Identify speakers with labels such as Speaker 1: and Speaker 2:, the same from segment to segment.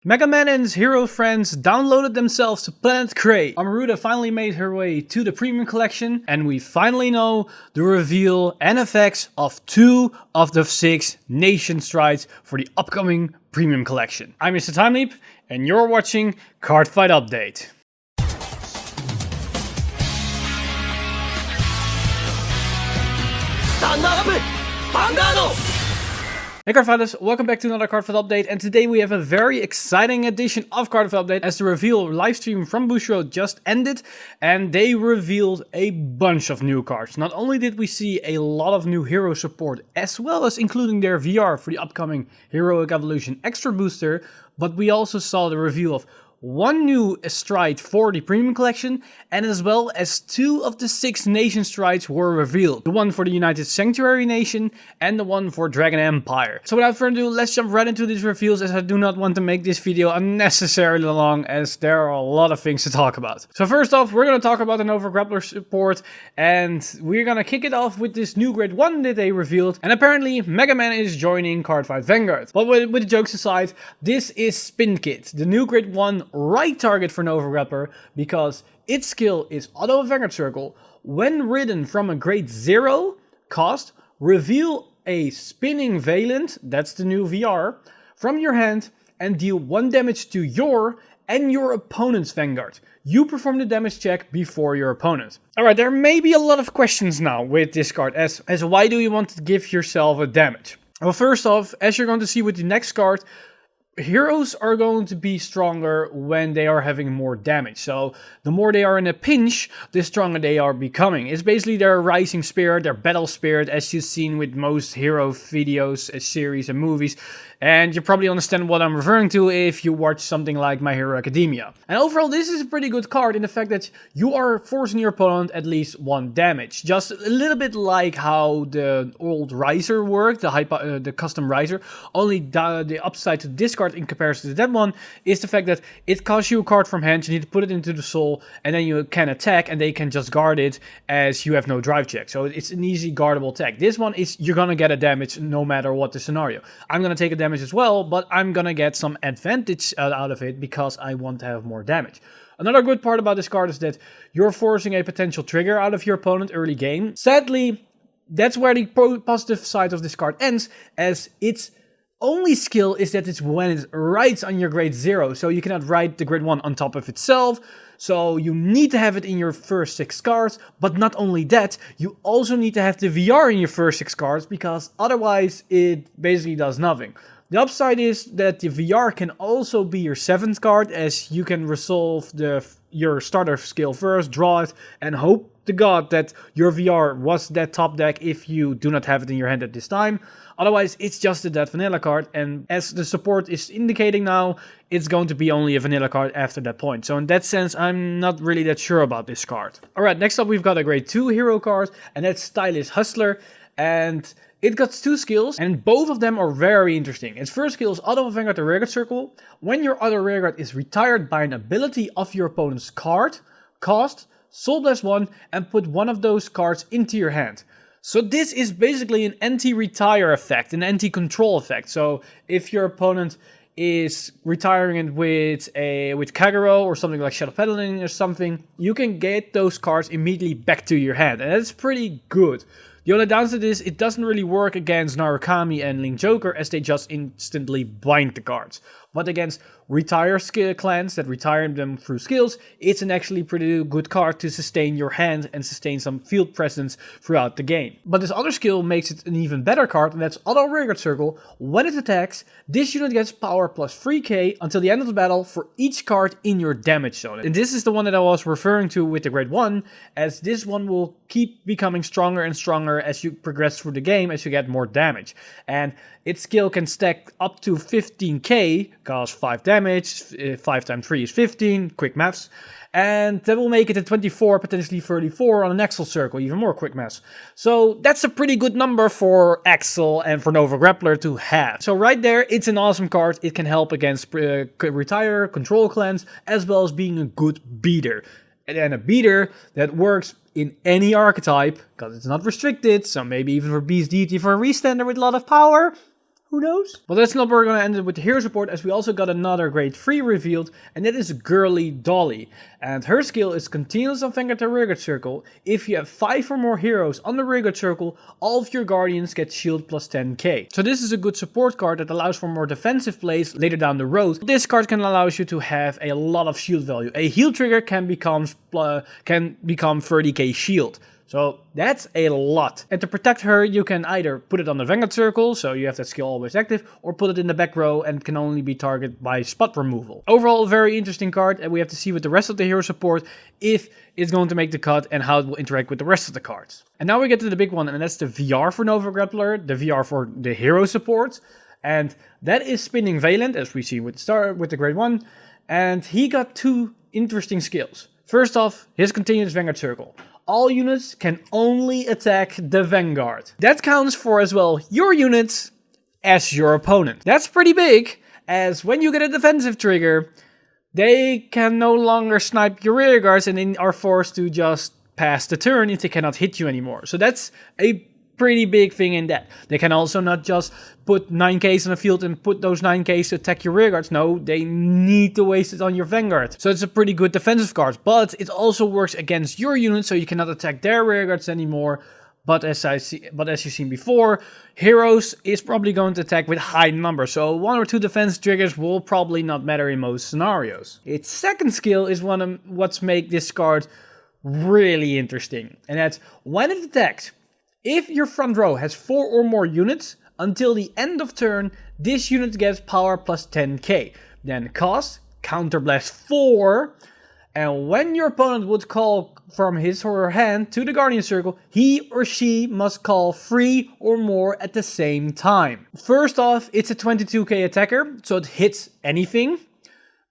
Speaker 1: Mega Man and his hero friends downloaded themselves to Planet Crate. Amarada finally made her way to the premium collection, and we finally know the reveal and effects of 2 of the 6 nation strides for the upcoming premium collection. I'm Mr. Timeleap, and you're watching Cardfight Update.
Speaker 2: Stand up! Vanguard!
Speaker 1: Hey Cardfighters, welcome back to another Cardfight Update, and today we have a very exciting edition of Cardfight Update as the reveal livestream from Bushiroad just ended and they revealed a bunch of new cards. Not only did we see a lot of new hero support as well as including their VR for the upcoming Heroic Evolution Extra Booster, but we also saw the reveal of 1 new stride for the premium collection, and as well as 2 of the 6 nation strides were revealed. The one for the United Sanctuary Nation and the one for Dragon Empire. So without further ado, let's jump right into these reveals, as I do not want to make this video unnecessarily long, as there are a lot of things to talk about. So first off, we're going to talk about the Nova Grappler support, and we're going to kick it off with this new grade 1 that they revealed, and apparently Mega Man is joining Cardfight Vanguard. But with the jokes aside, this is Spin Kit, the new grade 1 right target for Nova Grappler, because its skill is Auto Vanguard Circle. When ridden from a grade 0 cost, reveal a spinning Valiant, that's the new VR, from your hand and deal 1 damage to your and your opponent's Vanguard. You perform the damage check before your opponent. Alright, there may be a lot of questions now with this card, as why do you want to give yourself a damage? Well, first off, as you're going to see with the next card, heroes are going to be stronger when they are having more damage. So the more they are in a pinch, the stronger they are becoming. It's basically their rising spirit, their battle spirit, as you've seen with most hero videos, series and movies. And you probably understand what I'm referring to if you watch something like My Hero Academia. And overall, this is a pretty good card in the fact that you are forcing your opponent at least 1 damage. Just a little bit like how the old Riser worked, the custom Riser. Only the upside to this card in comparison to that one is the fact that it costs you a card from hand, you need to put it into the soul, and then you can attack and they can just guard it as you have no drive check. So it's an easy guardable attack. This one is, you're gonna get a damage no matter what the scenario. I'm gonna take a damage as well, but I'm gonna get some advantage out of it because I want to have more damage. Another good part about this card is that you're forcing a potential trigger out of your opponent early game. Sadly, that's where the positive side of this card ends, as its only skill is that it's when it rides on your grade 0, so you cannot ride the grade 1 on top of itself. So you need to have it in your first 6 cards, but not only that, you also need to have the VR in your first 6 cards, because otherwise it basically does nothing. The upside is that the VR can also be your 7th card, as you can resolve your starter skill first, draw it, and hope to God that your VR was that top deck if you do not have it in your hand at this time. Otherwise, it's just a dead vanilla card, and as the support is indicating now, it's going to be only a vanilla card after that point. So in that sense, I'm not really that sure about this card. Alright, next up we've got a grade 2 hero card, and that's Stylish Hustler, and it got 2 skills, and both of them are very interesting. Its first skill is Auto Vanguard the Rearguard Circle. When your Auto Rearguard is retired by an ability of your opponent's card, cost, Soul Blast 1, and put 1 of those cards into your hand. So this is basically an anti-retire effect, an anti-control effect. So if your opponent is retiring it with Kagero or something like Shadow Pedaling or something, you can get those cards immediately back to your hand, and that's pretty good. The only downside is it doesn't really work against Narukami and Link Joker, as they just instantly bind the cards. But against retire skill clans that retire them through skills, it's an actually pretty good card to sustain your hand and sustain some field presence throughout the game. But this other skill makes it an even better card, and that's Auto Rearguard Circle. When it attacks, this unit gets power plus 3k until the end of the battle for each card in your damage zone. And this is the one that I was referring to with the grade 1, as this one will keep becoming stronger and stronger as you progress through the game, as you get more damage. And its skill can stack up to 15k, costs 5 damage, 5 times 3 is 15, quick maths. And that will make it a 24, potentially 34 on an Axel Circle, even more quick maths. So that's a pretty good number for Axel and for Nova Grappler to have. So right there, it's an awesome card. It can help against retire, control clans, as well as being a good beater. And a beater that works in any archetype, because it's not restricted, so maybe even for Beast Deity for a restander with a lot of power. Who knows? But that's not where we're going to end it with the hero support, as we also got another grade 3 revealed, and that is Girly Dolly. And her skill is continuous on Vanguard to rearguard circle. If you have 5 or more heroes on the rearguard circle, all of your guardians get shield plus 10k. So this is a good support card that allows for more defensive plays later down the road. This card can allow you to have a lot of shield value. A heal trigger can become 30k shield. So that's a lot. And to protect her, you can either put it on the Vanguard circle, so you have that skill always active, or put it in the back row and can only be targeted by spot removal. Overall, a very interesting card, and we have to see with the rest of the hero support if it's going to make the cut and how it will interact with the rest of the cards. And now we get to the big one, and that's the VR for Nova Grappler, the VR for the hero support. And that is spinning Valiant, as we see with the grade 1. And he got 2 interesting skills. First off, his continuous Vanguard circle. All units can only attack the Vanguard. That counts for as well your units as your opponent. That's pretty big, as when you get a defensive trigger, they can no longer snipe your rearguards and then are forced to just pass the turn if they cannot hit you anymore. So that's a pretty big thing in that. They can also not just put 9Ks on the field and put those 9Ks to attack your rearguards. No, they need to waste it on your Vanguard. So it's a pretty good defensive card, but it also works against your units, so you cannot attack their rearguards anymore. But as you've seen before, heroes is probably going to attack with high numbers, so 1 or 2 defense triggers will probably not matter in most scenarios. Its second skill is what's make this card really interesting, and that's when it attacks. If your front row has 4 or more units, until the end of turn, this unit gets power plus 10k. Then cost, counterblast 4, and when your opponent would call from his or her hand to the Guardian Circle, he or she must call 3 or more at the same time. First off, it's a 22k attacker, so it hits anything.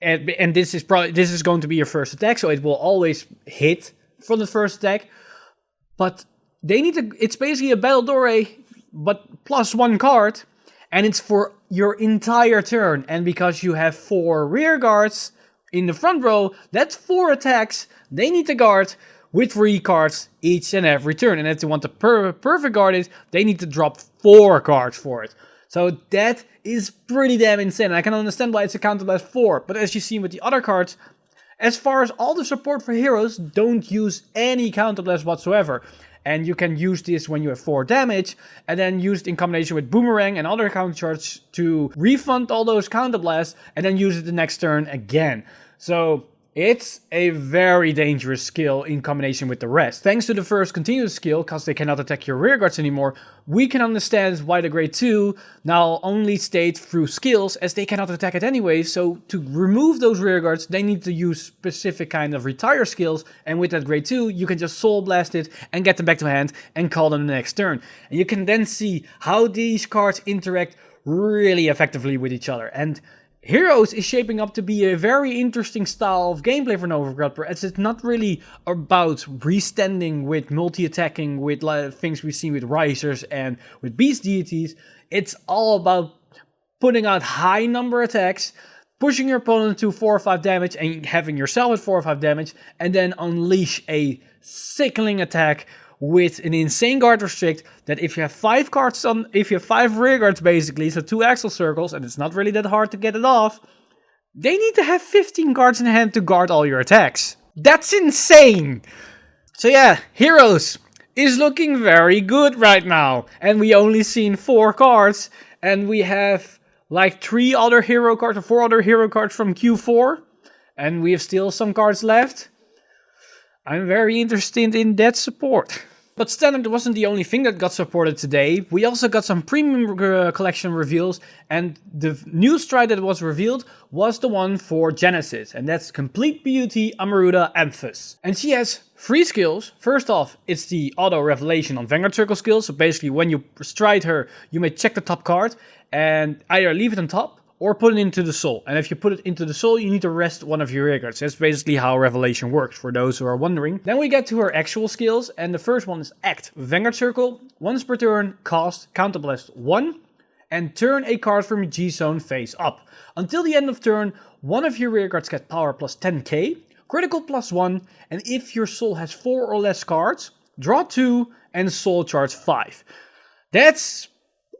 Speaker 1: And this is going to be your first attack, so it will always hit from the first attack. But it's basically a Battle Dore, but plus 1 card, and it's for your entire turn. And because you have 4 rear guards in the front row, that's 4 attacks they need to guard with 3 cards each and every turn. And if they want to perfect guard it, they need to drop 4 cards for it. So that is pretty damn insane. I can understand why it's a counterblast 4, but as you've seen with the other cards, as far as all the support for heroes, don't use any counterblast whatsoever. And you can use this when you have 4 damage, and then use it in combination with Boomerang and other counter charge to refund all those counterblasts, and then use it the next turn again. So it's a very dangerous skill in combination with the rest. Thanks to the first continuous skill, because they cannot attack your rearguards anymore, we can understand why the grade 2 now only stays through skills, as they cannot attack it anyway. So to remove those rearguards, they need to use specific kind of retire skills, and with that grade 2, you can just soul blast it and get them back to hand and call them the next turn. And you can then see how these cards interact really effectively with each other. And Heroes is shaping up to be a very interesting style of gameplay for Nova Grappler, as it's not really about restanding with multi-attacking with things we've seen with Risers and with Beast Deities. It's all about putting out high number attacks, pushing your opponent to 4 or 5 damage and having yourself at 4 or 5 damage, and then unleash a sickening attack with an insane guard restrict that if you have 5 cards on, if you have 5 rear guards basically, so 2 axle circles, and it's not really that hard to get it off, they need to have 15 cards in hand to guard all your attacks. That's insane! So yeah, Heroes is looking very good right now, and we only seen 4 cards, and we have like 3 other hero cards or 4 other hero cards from Q4, and we have still some cards left. I'm very interested in that support. But Standard wasn't the only thing that got supported today. We also got some premium collection reveals, and the new stride that was revealed was the one for Genesis, and that's Complete Beauty Amarada Amphis. And she has 3 skills. First off, it's the auto revelation on Vanguard Circle skill, so basically when you stride her, you may check the top card and either leave it on top or put it into the soul. And if you put it into the soul, you need to rest one of your rear guards. That's basically how Revelation works, for those who are wondering. Then we get to her actual skills, and the first one is Act. Vanguard Circle, once per turn, cost, counterblast 1, and turn a card from your G-zone face up. Until the end of turn, one of your rear guards get power plus 10k, critical plus 1, and if your soul has 4 or less cards, draw 2 and soul charge 5. That's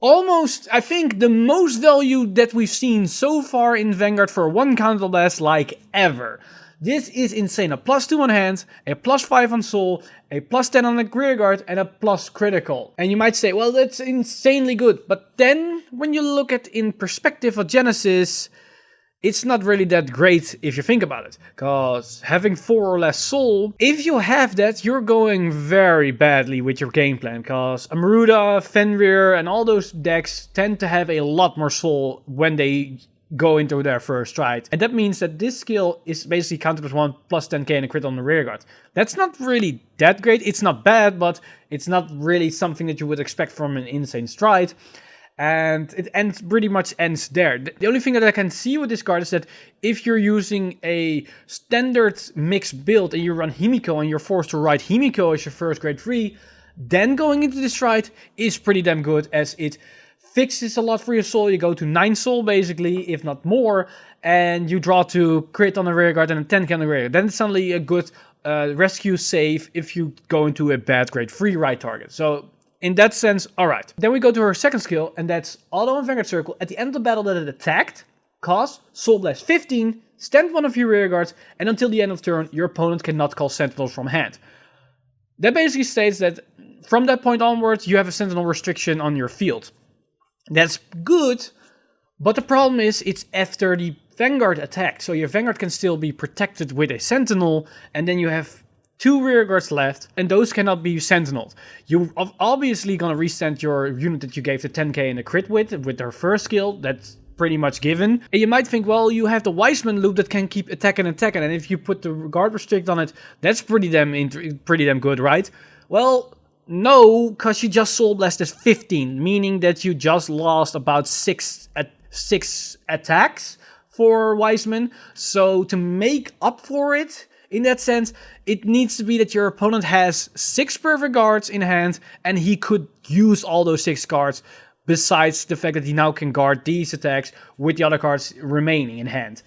Speaker 1: almost, I think, the most value that we've seen so far in Vanguard for one counter blast like ever. This is insane. A +2 on hand, a +5 on soul, a +10 on the rear guard, and a plus critical. And you might say, well, that's insanely good. But then, when you look at in perspective of Genesis, it's not really that great if you think about it. Because having 4 or less soul, if you have that, you're going very badly with your game plan. Because Amarada, Fenrir, and all those decks tend to have a lot more soul when they go into their first stride. And that means that this skill is basically counted with 1 +10k and a crit on the rear guard. That's not really that great. It's not bad, but it's not really something that you would expect from an insane stride. And it pretty much ends there. The only thing that I can see with this card is that if you're using a standard mixed build and you run Himiko and you're forced to ride Himiko as your first grade 3, then going into this stride is pretty damn good, as it fixes a lot for your soul. You go to 9 soul basically, if not more, and you draw 2 crit on the rear guard and a 10k on the rear guard. Then it's suddenly a good rescue save if you go into a bad grade 3 ride target. So in that sense, alright. Then we go to her second skill, and that's Auto and Vanguard Circle. At the end of the battle that it attacked, cause Soul Blast 15, stand one of your rear guards, and until the end of turn, your opponent cannot call Sentinels from hand. That basically states that from that point onwards, you have a Sentinel restriction on your field. That's good, but the problem is it's after the Vanguard attack, so your Vanguard can still be protected with a Sentinel, and then you have 2 rear guards left, and those cannot be sentineled. You're obviously gonna resend your unit that you gave the 10k and the crit with her first skill. That's pretty much given. And you might think, well, you have the Wiseman loop that can keep attacking, and if you put the guard restrict on it, that's pretty damn good, right? Well, no, because you just soul blasted 15, meaning that you just lost about 6 attacks for Wiseman. So to make up for it, in that sense, it needs to be that your opponent has 6 perfect guards in hand, and he could use all those 6 cards, besides the fact that he now can guard these attacks with the other cards remaining in hand.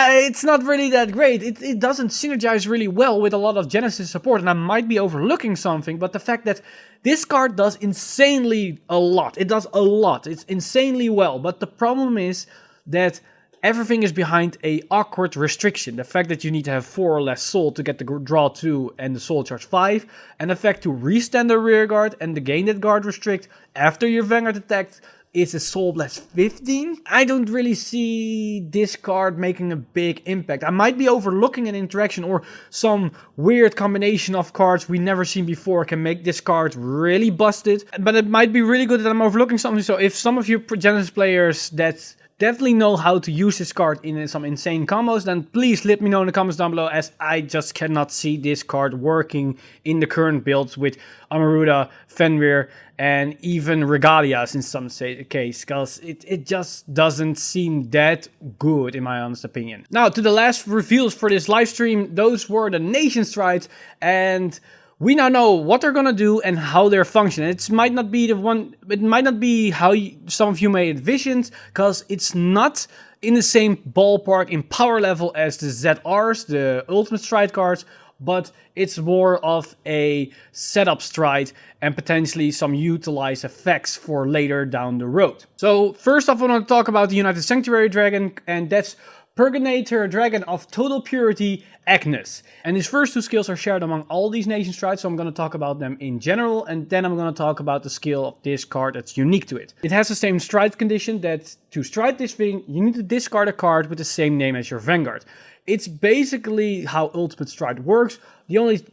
Speaker 1: It's not really that great. It doesn't synergize really well with a lot of Genesis support, and I might be overlooking something, but the fact that this card does insanely a lot. It does a lot. It's insanely well, but the problem is that everything is behind a awkward restriction. The fact that you need to have 4 or less soul to get the draw 2 and the soul charge 5, and the fact to restand the rear guard and to gain that guard restrict after your Vanguard attacked is a soul blast 15. I don't really see this card making a big impact. I might be overlooking an interaction or some weird combination of cards we never seen before can make this card really busted, but it might be really good that I'm overlooking something. So if some of you Genesis players that definitely know how to use this card in some insane combos, then please let me know in the comments down below, as I just cannot see this card working in the current builds with Amarada, Fenrir, and even Regalias in some case, because it just doesn't seem that good in my honest opinion. Now to the last reveals for this live stream, those were the Nation Strides, and we now know what they're gonna do and how they're functioning. It might not be how some of you may envision, because it's not in the same ballpark in power level as the ZRs, the Ultimate Stride cards, but it's more of a setup stride and potentially some utilized effects for later down the road. So first off, I want to talk about the United Sanctuary Dragon, and that's Purgator Dragon of Total Purity, Agnes. And his first 2 skills are shared among all these Nation Strides, so I'm going to talk about them in general, and then I'm going to talk about the skill of this card that's unique to it. It has the same stride condition that to stride this thing, you need to discard a card with the same name as your Vanguard. It's basically how Ultimate Stride works. The only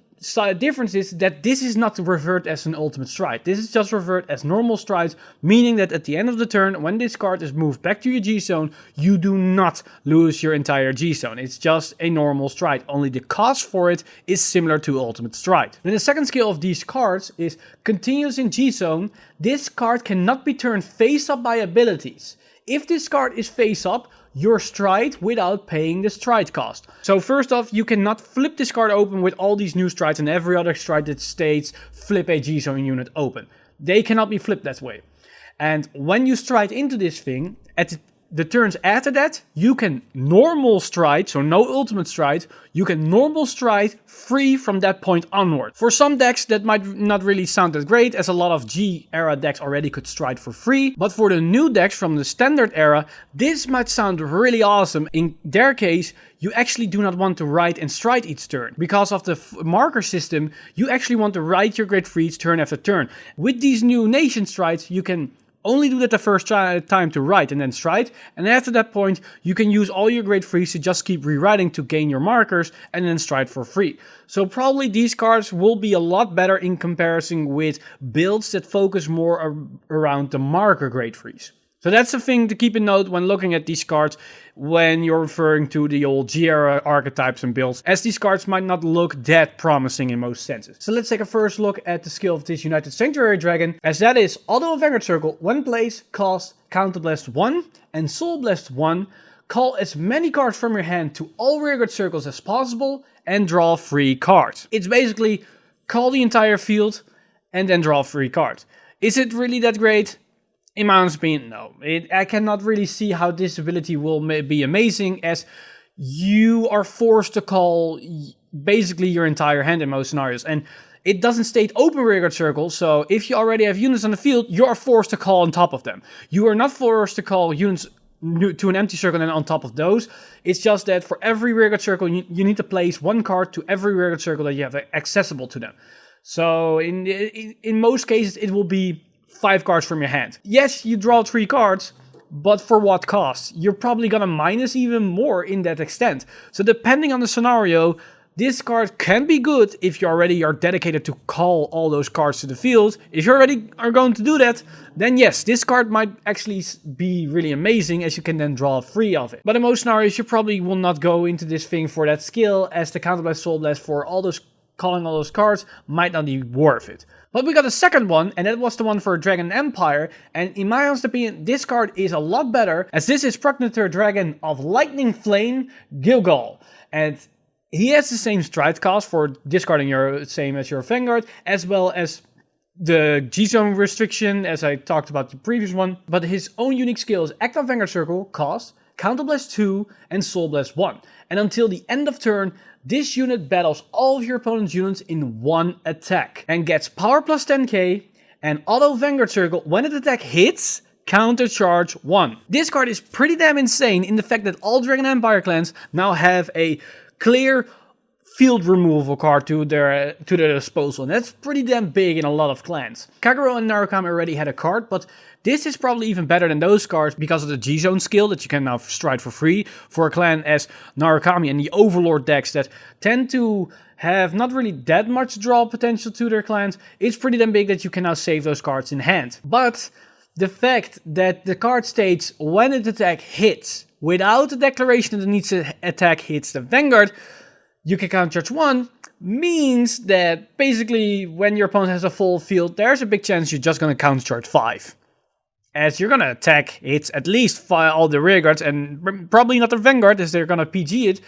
Speaker 1: difference is that this is not revert as an Ultimate Stride. This is just revert as normal strides, meaning that at the end of the turn, when this card is moved back to your G-Zone, you do not lose your entire G-Zone. It's just a normal stride. Only the cost for it is similar to Ultimate Stride. Then the second skill of these cards is Continuous in G-Zone. This card cannot be turned face up by abilities. If this card is face up, your stride without paying the stride cost. So first off, you cannot flip this card open with all these new strides and every other stride that states flip a G-Zone unit open. They cannot be flipped that way. And when you stride into this thing, at the turns after that, you can normal stride, so no ultimate stride, you can normal stride free from that point onward. For some decks that might not really sound that great, as a lot of G era decks already could stride for free, but for the new decks from the standard era, this might sound really awesome. In their case, you actually do not want to ride and stride each turn. Because of the marker system, you actually want to ride your grade 3 turn after turn. With these new nation strides, you can only do that the first time to ride and then stride, and after that point you can use all your grade 3s to just keep rewriting to gain your markers and then stride for free. So probably these cards will be a lot better in comparison with builds that focus more around the marker grade 3s. So that's the thing to keep in note when looking at these cards when you're referring to the old G-era archetypes and builds, as these cards might not look that promising in most senses. So let's take a first look at the skill of this United Sanctuary Dragon, as that is auto Vanguard Circle, when placed, cost Counterblast 1 and Soul Blast 1, call as many cards from your hand to all rearguard circles as possible and draw 3 cards. It's basically call the entire field and then draw 3 cards. Is it really that great? In my honest opinion, no. I cannot really see how this ability will be amazing, as you are forced to call basically your entire hand in most scenarios. And it doesn't state open rearguard circle, so if you already have units on the field, you are forced to call on top of them. You are not forced to call units to an empty circle and on top of those. It's just that for every rearguard circle, you need to place 1 card to every rearguard circle that you have accessible to them. So in most cases, it will be 5 cards from your hand. Yes, you draw 3 cards, but for what cost? You're probably gonna minus even more in that extent. So depending on the scenario, this card can be good if you already are dedicated to call all those cards to the field. If you already are going to do that, then yes, this card might actually be really amazing, as you can then draw 3 of it. But in most scenarios, you probably will not go into this thing for that skill, as the Counterblast Soul Blast for all those calling all those cards might not be worth it. But we got a second one, and that was the one for Dragon Empire, and in my honest opinion, this card is a lot better, as this is Progenitor Dragon of Lightning Flame, Gilgal. And he has the same stride cost for discarding your same as your Vanguard, as well as the G-Zone restriction, as I talked about the previous one. But his own unique skill is Active Vanguard Circle, cost, Counterblast 2, and Soul Blast 1. And until the end of turn, this unit battles all of your opponent's units in 1 attack and gets power plus 10k and auto Vanguard Circle when its attack hits, counter charge 1. This card is pretty damn insane in the fact that all Dragon Empire clans now have a clear field removal card to their disposal, and that's pretty damn big in a lot of clans. Kagero and Narukami already had a card, but this is probably even better than those cards because of the G-Zone skill that you can now stride for free for a clan as Narukami and the Overlord decks that tend to have not really that much draw potential to their clans. It's pretty damn big that you can now save those cards in hand. But the fact that the card states when its attack hits without the declaration that needs to attack hits the Vanguard, you can countercharge 1, means that basically when your opponent has a full field, there's a big chance you're just going to countercharge 5. As you're going to attack hits at least all the rearguards, and probably not the Vanguard as they're going to PG it,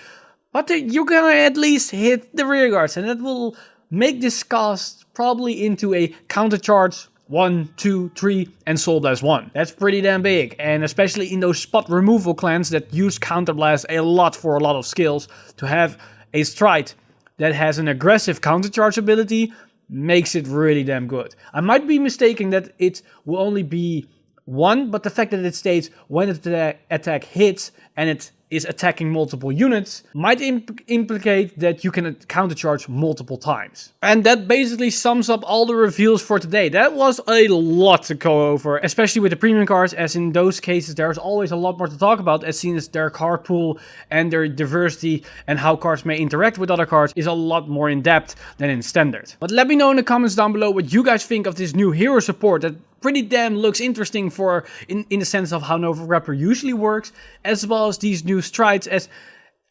Speaker 1: but you're going to at least hit the rearguards, and that will make this cost probably into a countercharge 1, 2, 3, and Soul Blast 1. That's pretty damn big, and especially in those spot removal clans that use Counterblast a lot for a lot of skills, to have a stride that has an aggressive countercharge ability makes it really damn good. I might be mistaken that it will only be 1, but the fact that it states when the attack hits and it is attacking multiple units might implicate that you can countercharge multiple times. And that basically sums up all the reveals for today. That was a lot to go over, especially with the premium cards, as in those cases there's always a lot more to talk about, as seen as their card pool and their diversity and how cards may interact with other cards is a lot more in depth than in standard. But let me know in the comments down below what you guys think of this new hero support that pretty damn looks interesting for in the sense of how Nova Grappler usually works, as well as these new strides, as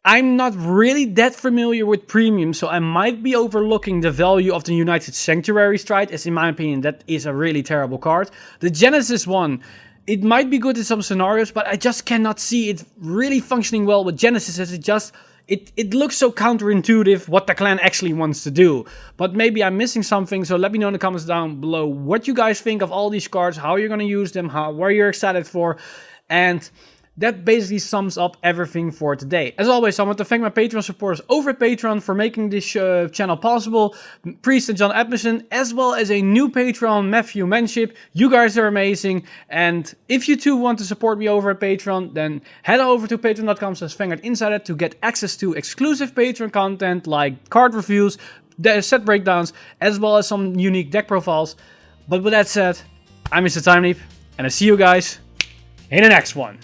Speaker 1: I'm not really that familiar with premium, so I might be overlooking the value of the United Sanctuary stride, as in my opinion that is a really terrible card. The Genesis one, it might be good in some scenarios, but I just cannot see it really functioning well with Genesis, as it looks so counterintuitive what the clan actually wants to do. But maybe I'm missing something, so let me know in the comments down below what you guys think of all these cards, how you're going to use them, what you're excited for. And that basically sums up everything for today. As always, I want to thank my Patreon supporters over at Patreon for making this channel possible. Priest and John Edmondson, as well as a new Patreon, Matthew Manship. You guys are amazing. And if you too want to support me over at Patreon, then head over to patreon.com/Vanguard Insider to get access to exclusive Patreon content like card reviews, set breakdowns, as well as some unique deck profiles. But with that said, I'm Mr. Time Leap, and I see you guys in the next one.